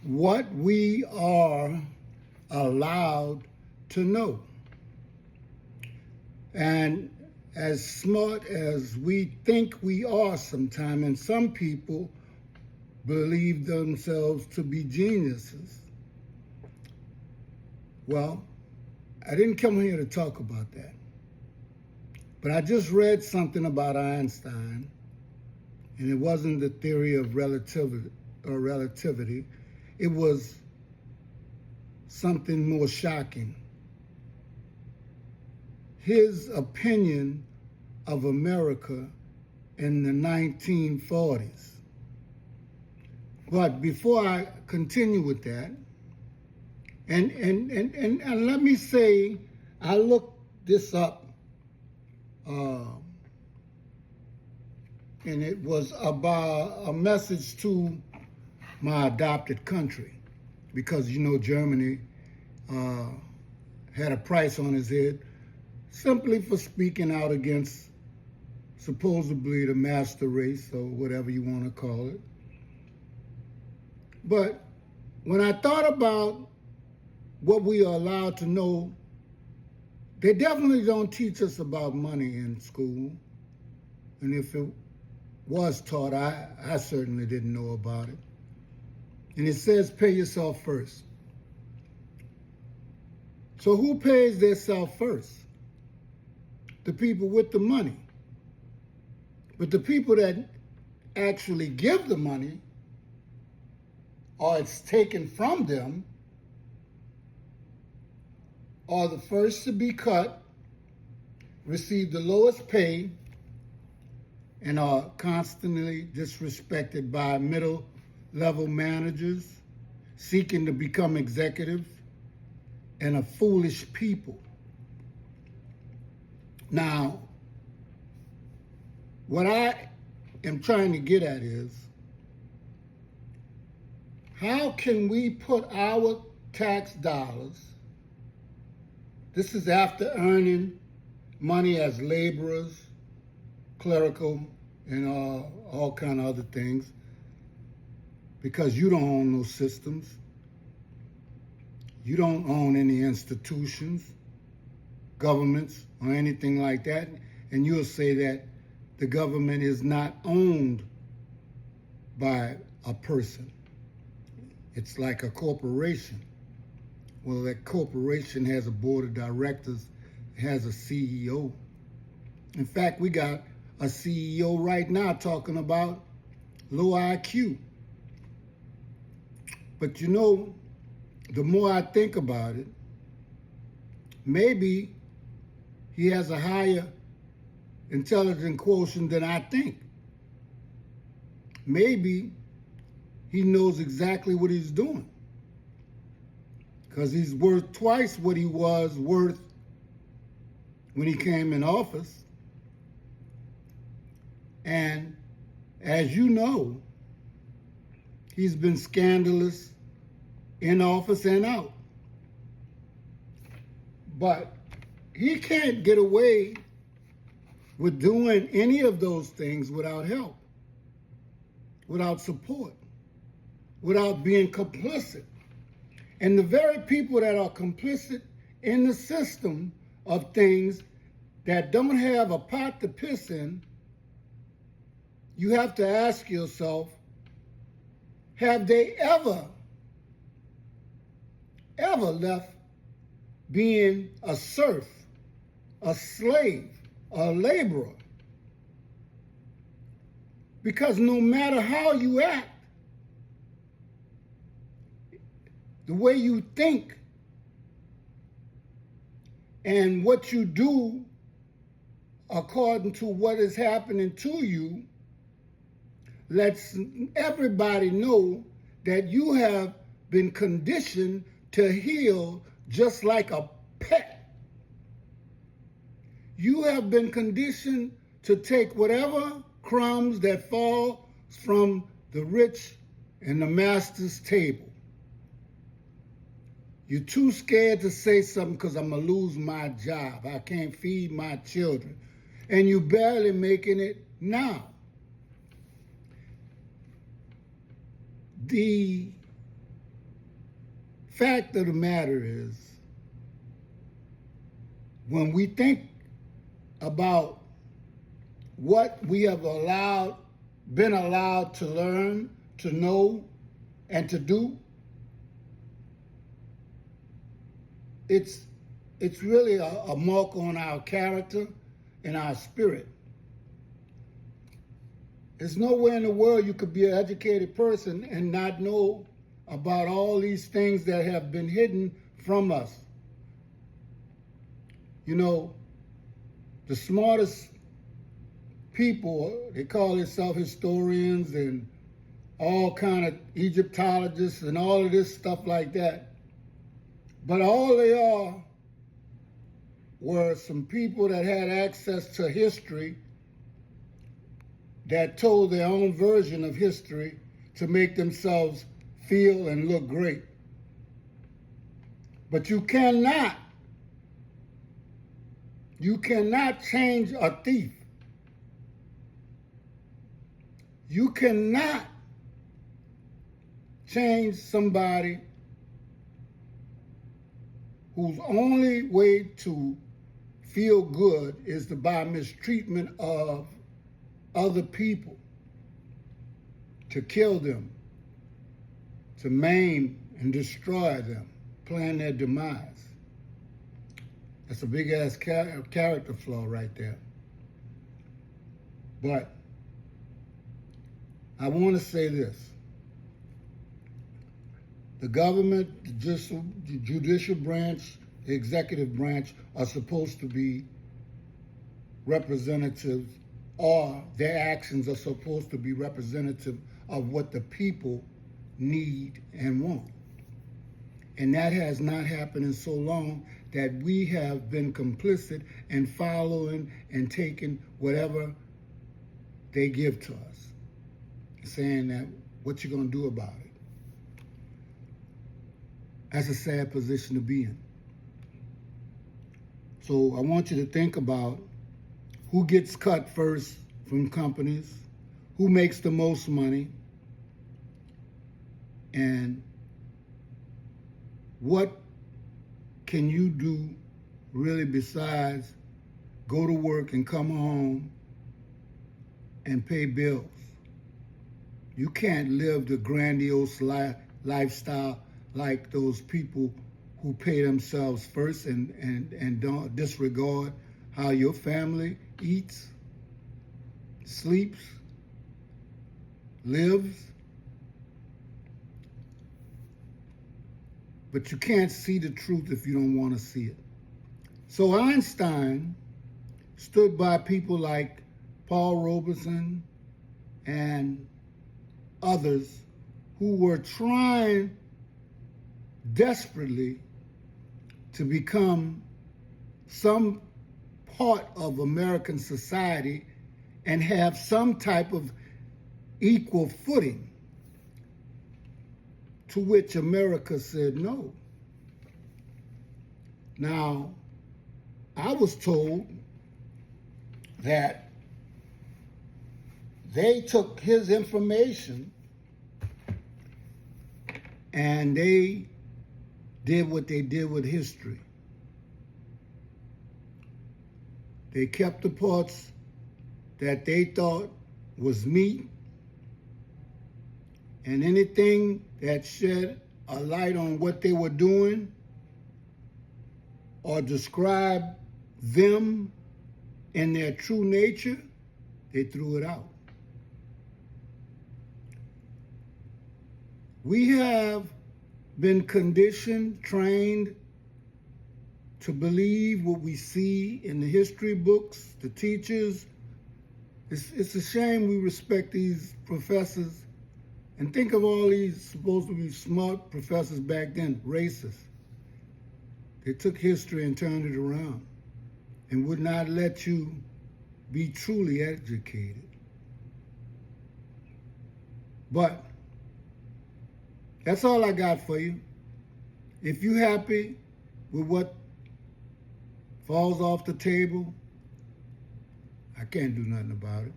what we are allowed to know. And as smart as we think we are sometimes, and some people believe themselves to be geniuses. Well, I didn't come here to talk about that. But I just read something about Einstein, and it wasn't the theory of relativity. It was something more shocking. His opinion of America in the 1940s. But before I continue with that, and let me say, I looked this up, and it was about a message to my adopted country, because Germany had a price on his head simply for speaking out against supposedly the master race, or whatever you want to call it. But when I thought about what we are allowed to know, they definitely don't teach us about money in school. And if it was taught, I certainly didn't know about it. And it says pay yourself first. So who pays themselves first? The people with the money. But the people that actually give the money, or it's taken from them, are the first to be cut, receive the lowest pay, and are constantly disrespected by middle-level managers seeking to become executives, and a foolish people. Now, what I am trying to get at is, how can we put our tax dollars, this is after earning money as laborers, clerical, and all kind of other things, because you don't own those systems. You don't own any institutions, governments, or anything like that. And you'll say that the government is not owned by a person. It's like a corporation. Well, that corporation has a board of directors, has a CEO. In fact, we got a CEO right now talking about low IQ. But the more I think about it, maybe he has a higher intelligence quotient than I think. Maybe he knows exactly what he's doing, because he's worth twice what he was worth when he came in office. And as you know, he's been scandalous in office and out. But he can't get away with doing any of those things without help, without support, without being complicit. And the very people that are complicit in the system of things that don't have a pot to piss in, you have to ask yourself, have they ever left being a serf, a slave, a laborer? Because no matter how you act, the way you think, and what you do according to what is happening to you, lets everybody know that you have been conditioned to heal just like a pet. You have been conditioned to take whatever crumbs that fall from the rich and the master's table. You're too scared to say something because I'm going to lose my job. I can't feed my children. And you're barely making it now. The fact of the matter is, when we think about what we have been allowed to learn, to know, and to do, it's really a mark on our character and our spirit. There's nowhere in the world you could be an educated person and not know about all these things that have been hidden from us. You know, the smartest people, they call themselves historians and all kind of Egyptologists and all of this stuff like that. But all they are were some people that had access to history that told their own version of history to make themselves feel and look great. But you cannot change a thief. You cannot change somebody whose only way to feel good is by mistreatment of other people, to kill them, to maim and destroy them, plan their demise. That's a big-ass character flaw right there. But I want to say this. The government, the judicial branch, the executive branch are supposed to be representatives, or their actions are supposed to be representative of what the people need and want. And that has not happened in so long that we have been complicit in following and taking whatever they give to us, saying that what you gonna do about it. That's a sad position to be in. So I want you to think about who gets cut first from companies, who makes the most money, and what can you do really besides go to work and come home and pay bills. You can't live the grandiose lifestyle like those people who pay themselves first and don't disregard how your family eats, sleeps, lives. But you can't see the truth if you don't want to see it. So Einstein stood by people like Paul Robeson and others who were trying desperately to become some part of American society and have some type of equal footing, to which America said no. Now, I was told that they took his information and they did what they did with history. They kept the parts that they thought was meat, and anything that shed a light on what they were doing or described them in their true nature, they threw it out. We have been conditioned, trained to believe what we see in the history books, the teachers. It's a shame we respect these professors. And think of all these supposed to be smart professors back then, racist. They took history and turned it around and would not let you be truly educated. But that's all I got for you. If you're happy with what falls off the table, I can't do nothing about it.